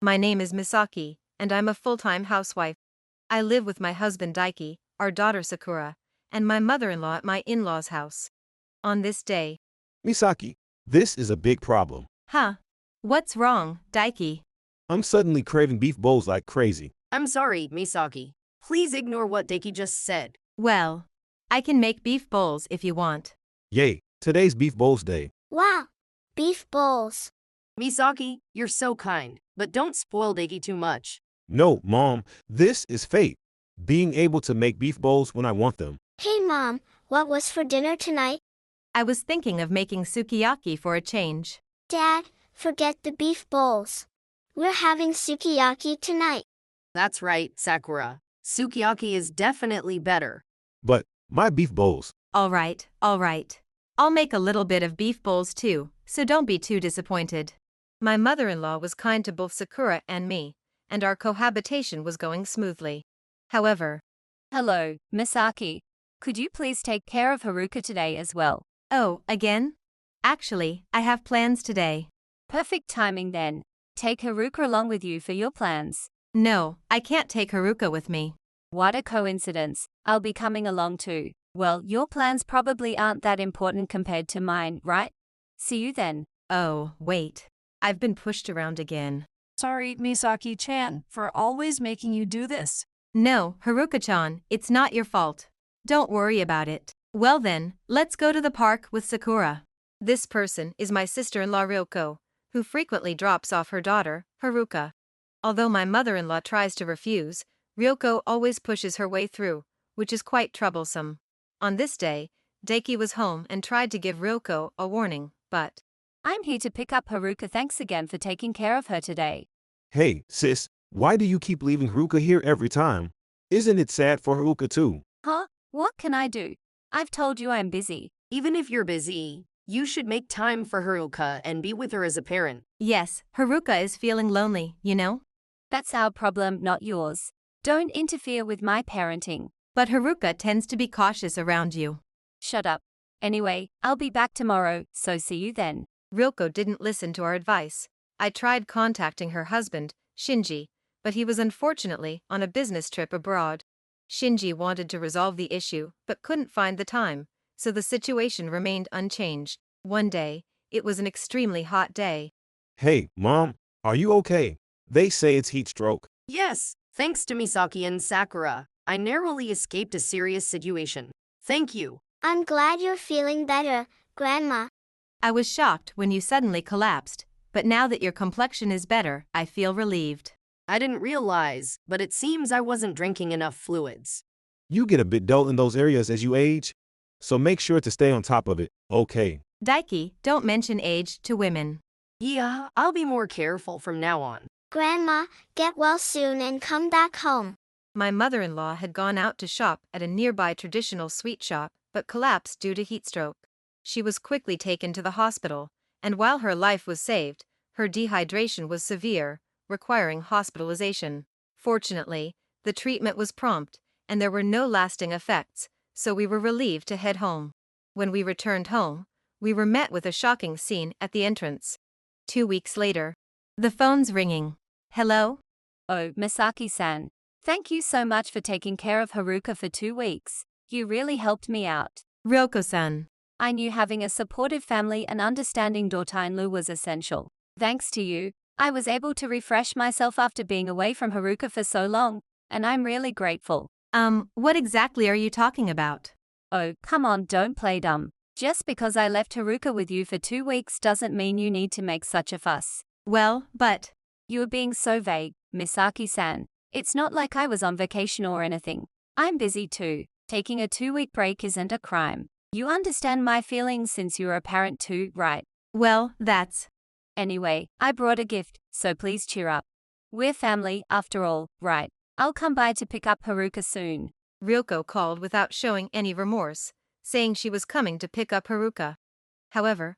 My name is Misaki, and I'm a full-time housewife. I live with my husband Daiki, our daughter Sakura, and my mother-in-law at my in-laws' house. On this day. Misaki, this is a big problem. Huh? What's wrong, Daiki? I'm suddenly craving beef bowls like crazy. I'm sorry, Misaki. Please ignore what Daiki just said. Well, I can make beef bowls if you want. Yay, today's beef bowls day. Wow, beef bowls. Misaki, you're so kind, but don't spoil Daiki too much. No, Mom, this is fate. Being able to make beef bowls when I want them. Hey Mom, what was for dinner tonight? I was thinking of making sukiyaki for a change. Dad, forget the beef bowls. We're having sukiyaki tonight. That's right, Sakura. Sukiyaki is definitely better. But my beef bowls. All right. I'll make a little bit of beef bowls too, so don't be too disappointed. My mother-in-law was kind to both Sakura and me, and our cohabitation was going smoothly. However, Hello, Misaki. Could you please take care of Haruka today as well? oh, again? Actually, I have plans today. Perfect timing then. Take Haruka along with you for your plans. No, I can't take Haruka with me. What a coincidence. I'll be coming along too. Well, your plans probably aren't that important compared to mine, right? See you then. Oh, wait. I've been pushed around again. Sorry, Misaki-chan, for always making you do this. No, Haruka-chan, it's not your fault. Don't worry about it. Well then, let's go to the park with Sakura. This person is my sister-in-law Ryoko, who frequently drops off her daughter, Haruka. Although my mother-in-law tries to refuse, Ryoko always pushes her way through, which is quite troublesome. On this day, Daiki was home and tried to give Ryoko a warning, but I'm here to pick up Haruka. Thanks again for taking care of her today. Hey, sis, why do you keep leaving Haruka here every time? Isn't it sad for Haruka too? Huh? What can I do? I've told you I'm busy. Even if you're busy, you should make time for Haruka and be with her as a parent. yes, Haruka is feeling lonely, you know? That's our problem, not yours. Don't interfere with my parenting. But Haruka tends to be cautious around you. Shut up. Anyway, I'll be back tomorrow, so see you then. Ryoko didn't listen to our advice. I tried contacting her husband, Shinji, but he was unfortunately on a business trip abroad. Shinji wanted to resolve the issue but couldn't find the time, so the situation remained unchanged. One day, it was an extremely hot day. Hey, Mom, are you okay? They say it's heat stroke. Yes, thanks to Misaki and Sakura, I narrowly escaped a serious situation. Thank you. I'm glad you're feeling better, Grandma. I was shocked when you suddenly collapsed, but now that your complexion is better, I feel relieved. I didn't realize, but it seems I wasn't drinking enough fluids. You get a bit dull in those areas as you age, so make sure to stay on top of it, okay? Daiki, don't mention age to women. Yeah, I'll be more careful from now on. Grandma, get well soon and come back home. My mother-in-law had gone out to shop at a nearby traditional sweet shop, but collapsed due to heat stroke. She was quickly taken to the hospital, and while her life was saved, her dehydration was severe, requiring hospitalization. Fortunately, the treatment was prompt, and there were no lasting effects, so we were relieved to head home. When we returned home, we were met with a shocking scene at the entrance. 2 weeks later, the phone's ringing. Hello? Oh, Misaki-san. Thank you so much for taking care of Haruka for 2 weeks. You really helped me out. Ryoko-san. I knew having a supportive family and understanding daughter-in-law was essential. Thanks to you, I was able to refresh myself after being away from Haruka for so long, and I'm really grateful. What exactly are you talking about? Oh, come on, don't play dumb. Just because I left Haruka with you for 2 weeks doesn't mean you need to make such a fuss. Well, but You are being so vague, Misaki-san. It's not like I was on vacation or anything. I'm busy too. Taking a 2-week break isn't a crime. You understand my feelings since you're a parent too, right? well, that's... Anyway, I brought a gift, so please cheer up. We're family, after all, right? I'll come by to pick up Haruka soon. Ryoko called without showing any remorse, saying she was coming to pick up Haruka. However,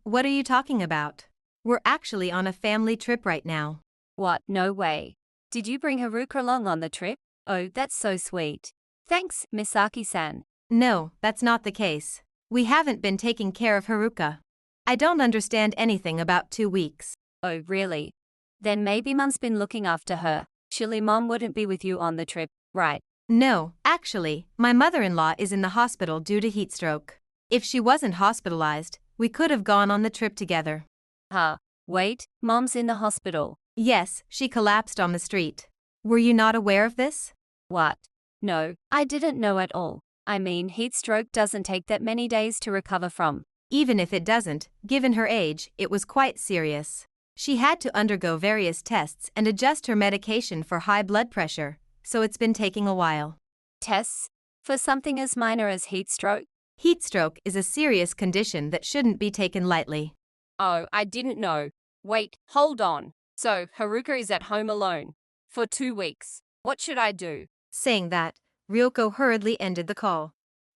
what are you talking about? We're actually on a family trip right now. What? No way. Did you bring Haruka along on the trip? Oh, that's so sweet. Thanks, Misaki-san. No, that's not the case. We haven't been taking care of Haruka. I don't understand anything about 2 weeks. Oh, really? Then maybe Mum's been looking after her. Surely Mom wouldn't be with you on the trip, right? No, actually, my mother-in-law is in the hospital due to heat stroke. If she wasn't hospitalized, we could have gone on the trip together. Huh. Wait, Mom's in the hospital. Yes, she collapsed on the street. Were you not aware of this? What? No, I didn't know at all. I mean, heat stroke doesn't take that many days to recover from. Even if it doesn't, given her age, it was quite serious. She had to undergo various tests and adjust her medication for high blood pressure, so it's been taking a while. Tests? For something as minor as heat stroke? Heat stroke is a serious condition that shouldn't be taken lightly. Oh, I didn't know. Wait, hold on. So, Haruka is at home alone. For 2 weeks. What should I do? Saying that, Ryoko hurriedly ended the call.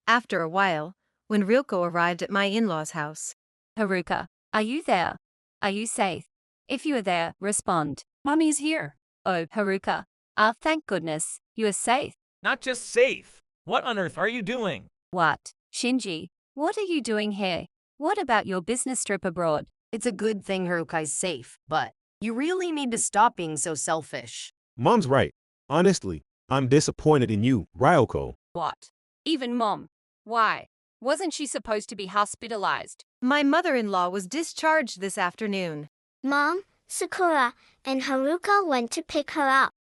After a while, when Ryoko arrived at my in-laws' house. Haruka, are you there? Are you safe? If you are there, respond. Mommy's here. Oh, Haruka. Thank goodness. You are safe. Not just safe. What on earth are you doing? What? Shinji, what are you doing here? What about your business trip abroad? It's a good thing Haruka's safe, but you really need to stop being so selfish. Mom's right. Honestly, I'm disappointed in you, Ryoko. What? Even Mom. Why? Wasn't she supposed to be hospitalized? My mother-in-law was discharged this afternoon. Mom, Sakura, and Haruka went to pick her up.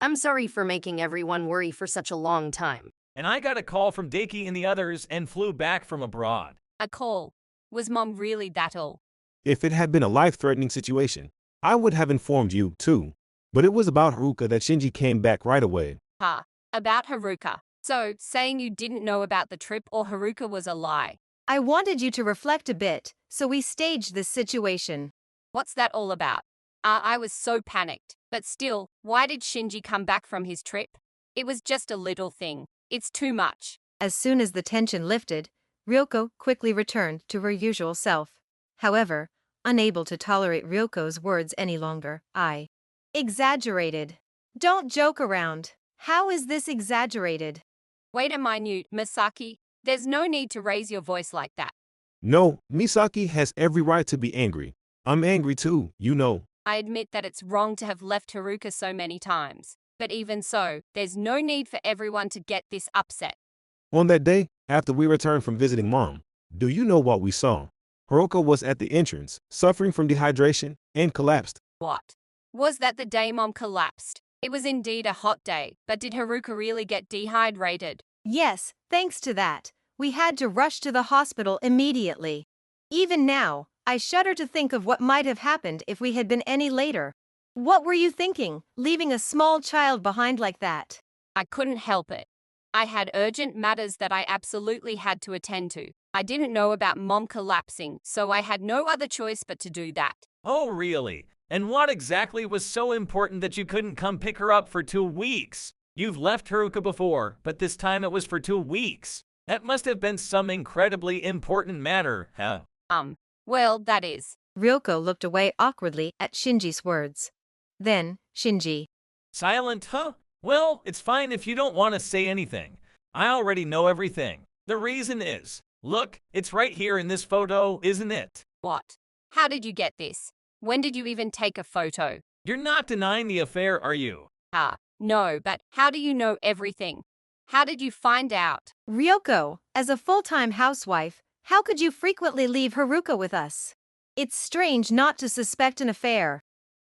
I'm sorry for making everyone worry for such a long time. And I got a call from Daki and the others and flew back from abroad. A call. Was Mom really that ill? If it had been a life-threatening situation, I would have informed you, too. But it was about Haruka that Shinji came back right away. Ha. About Haruka. So, saying you didn't know about the trip or Haruka was a lie. I wanted you to reflect a bit, so we staged this situation. What's that all about? I was so panicked. But still, why did Shinji come back from his trip? It was just a little thing. It's too much. As soon as the tension lifted, Ryoko quickly returned to her usual self. However, unable to tolerate Ryoko's words any longer, I exaggerated. Don't joke around. How is this exaggerated? Wait a minute, Misaki. There's no need to raise your voice like that. No, Misaki has every right to be angry. I'm angry too, you know. I admit that it's wrong to have left Haruka so many times. But even so, there's no need for everyone to get this upset. On that day, after we returned from visiting Mom, do you know what we saw? Haruka was at the entrance, suffering from dehydration, and collapsed. What? Was that the day Mom collapsed? It was indeed a hot day, but did Haruka really get dehydrated? Yes, thanks to that, we had to rush to the hospital immediately. Even now, I shudder to think of what might have happened if we had been any later. What were you thinking, leaving a small child behind like that? I couldn't help it. I had urgent matters that I absolutely had to attend to. I didn't know about Mom collapsing, so I had no other choice but to do that. Oh, really? And what exactly was so important that you couldn't come pick her up for 2 weeks? You've left Haruka before, but this time it was for 2 weeks. That must have been some incredibly important matter, huh? Well, that is. Ryoko looked away awkwardly at Shinji's words. Then, Shinji. Silent, huh? Well, it's fine if you don't want to say anything. I already know everything. The reason is, look, it's right here in this photo, isn't it? What? How did you get this? When did you even take a photo? You're not denying the affair, are you? No, but how do you know everything? How did you find out? Ryoko, as a full-time housewife, how could you frequently leave Haruka with us? It's strange not to suspect an affair.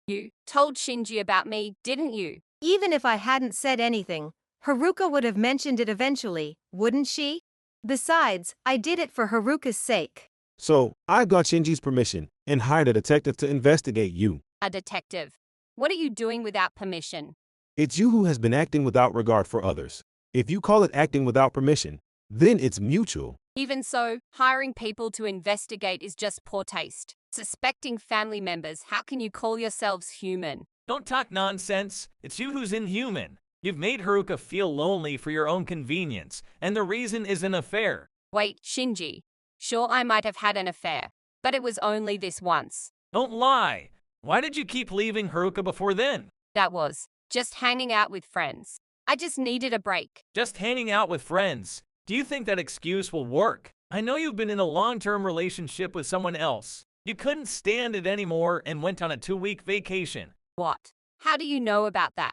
You told Shinji about me, didn't you? Even if I hadn't said anything, Haruka would have mentioned it eventually, wouldn't she? Besides, I did it for Haruka's sake. So, I got Shinji's permission and hired a detective to investigate you. A detective. What are you doing without permission? It's you who has been acting without regard for others. If you call it acting without permission, then it's mutual. Even so, hiring people to investigate is just poor taste. Suspecting family members, how can you call yourselves human? Don't talk nonsense. It's you who's inhuman. You've made Haruka feel lonely for your own convenience, and the reason is an affair. Wait, Shinji. Sure, I might have had an affair, but it was only this once. Don't lie. Why did you keep leaving Haruka before then? That was just hanging out with friends. I just needed a break. Just hanging out with friends. Do you think that excuse will work? I know you've been in a long-term relationship with someone else. You couldn't stand it anymore and went on a 2-week vacation. What? How do you know about that?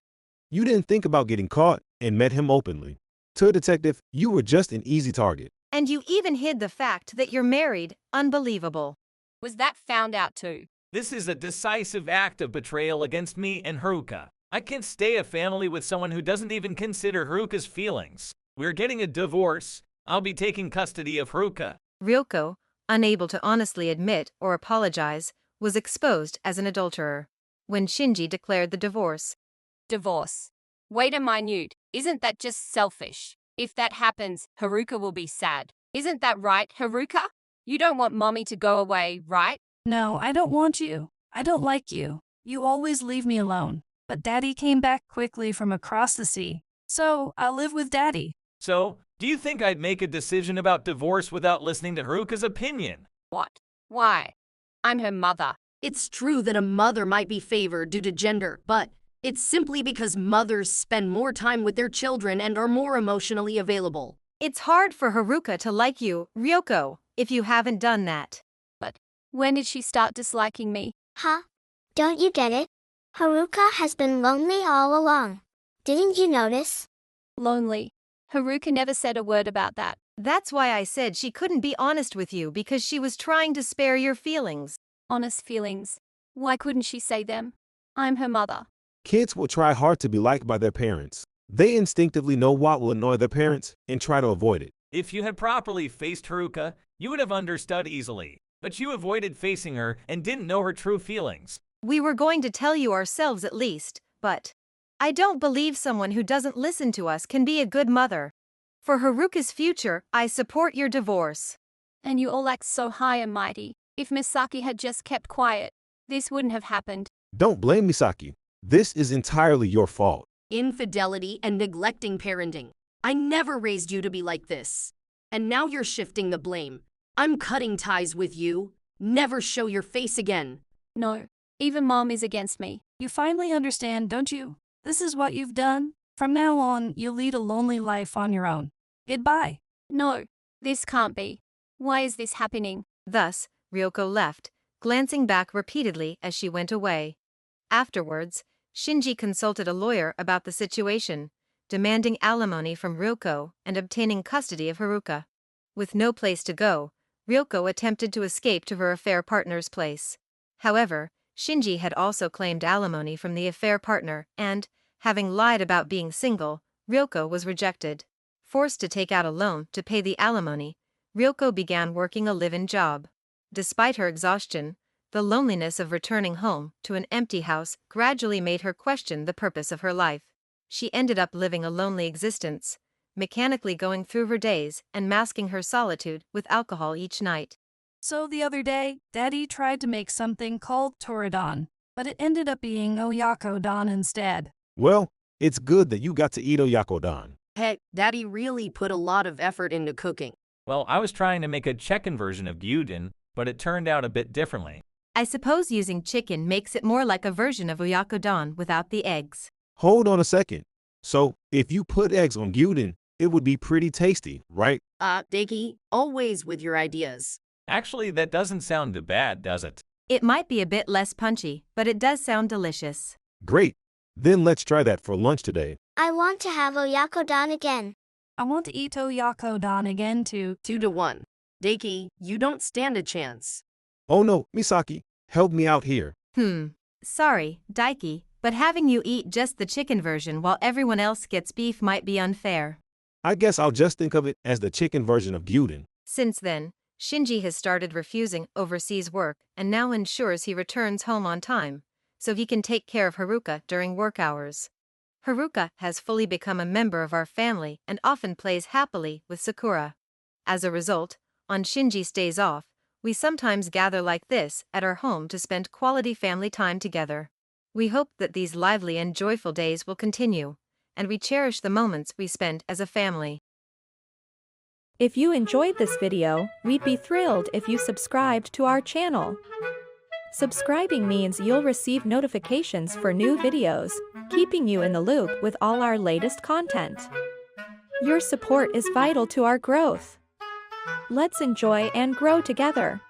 You didn't think about getting caught and met him openly. To a detective, you were just an easy target. And you even hid the fact that you're married. Unbelievable. Was that found out too? This is a decisive act of betrayal against me and Haruka. I can't stay a family with someone who doesn't even consider Haruka's feelings. We're getting a divorce. I'll be taking custody of Haruka. Ryoko, unable to honestly admit or apologize, was exposed as an adulterer. When Shinji declared the divorce, Divorce. Wait a minute. Isn't that just selfish? If that happens, Haruka will be sad. Isn't that right, Haruka? You don't want mommy to go away, right? No, I don't want you. I don't like you. You always leave me alone. But Daddy came back quickly from across the sea. So, I'll live with Daddy. So, do you think I'd make a decision about divorce without listening to Haruka's opinion? What? Why? I'm her mother. It's true that a mother might be favored due to gender, but it's simply because mothers spend more time with their children and are more emotionally available. it's hard for Haruka to like you, Ryoko, if you haven't done that. When did she start disliking me? Huh? Don't you get it? Haruka has been lonely all along. Didn't you notice? Lonely. Haruka never said a word about that. That's why I said she couldn't be honest with you because she was trying to spare your feelings. Honest feelings. Why couldn't she say them? I'm her mother. Kids will try hard to be liked by their parents. They instinctively know what will annoy their parents and try to avoid it. If you had properly faced Haruka, you would have understood easily. But you avoided facing her and didn't know her true feelings. We were going to tell you ourselves at least, but I don't believe someone who doesn't listen to us can be a good mother. For Haruka's future, I support your divorce. And you all act so high and mighty. If Misaki had just kept quiet, this wouldn't have happened. Don't blame Misaki. This is entirely your fault. Infidelity and neglecting parenting. I never raised you to be like this. And now you're shifting the blame. I'm cutting ties with you. Never show your face again. No, even Mom is against me. You finally understand, don't you? This is what you've done. From now on, you'll lead a lonely life on your own. Goodbye. No, this can't be. Why is this happening? Thus, Ryoko left, glancing back repeatedly as she went away. Afterwards, Shinji consulted a lawyer about the situation, demanding alimony from Ryoko and obtaining custody of Haruka. With no place to go, Ryoko attempted to escape to her affair partner's place. However, Shinji had also claimed alimony from the affair partner and, having lied about being single, Ryoko was rejected. Forced to take out a loan to pay the alimony, Ryoko began working a live-in job. Despite her exhaustion, the loneliness of returning home to an empty house gradually made her question the purpose of her life. She ended up living a lonely existence, mechanically going through her days and masking her solitude with alcohol each night. So the other day, Daddy tried to make something called toradon, but it ended up being oyakodon instead. Well, it's good that you got to eat oyakodon. Heck, Daddy really put a lot of effort into cooking. Well, I was trying to make a chicken version of gyudon, but it turned out a bit differently. I suppose using chicken makes it more like a version of oyakodon without the eggs. Hold on a second. So, if you put eggs on gyudon, it would be pretty tasty, right? Deki, always with your ideas. Actually, that doesn't sound too bad, does it? It might be a bit less punchy, but it does sound delicious. Great. Then let's try that for lunch today. I want to have oyakodon again. I want to eat oyakodon again too. 2-1. Deki, you don't stand a chance. Oh no, Misaki, help me out here. Sorry, Daiki, but having you eat just the chicken version while everyone else gets beef might be unfair. I guess I'll just think of it as the chicken version of gyudon. Since then, Shinji has started refusing overseas work and now ensures he returns home on time, so he can take care of Haruka during work hours. Haruka has fully become a member of our family and often plays happily with Sakura. As a result, on Shinji's days off, we sometimes gather like this at our home to spend quality family time together. We hope that these lively and joyful days will continue, and we cherish the moments we spend as a family. If you enjoyed this video, we'd be thrilled if you subscribed to our channel. Subscribing means you'll receive notifications for new videos, keeping you in the loop with all our latest content. Your support is vital to our growth. Let's enjoy and grow together.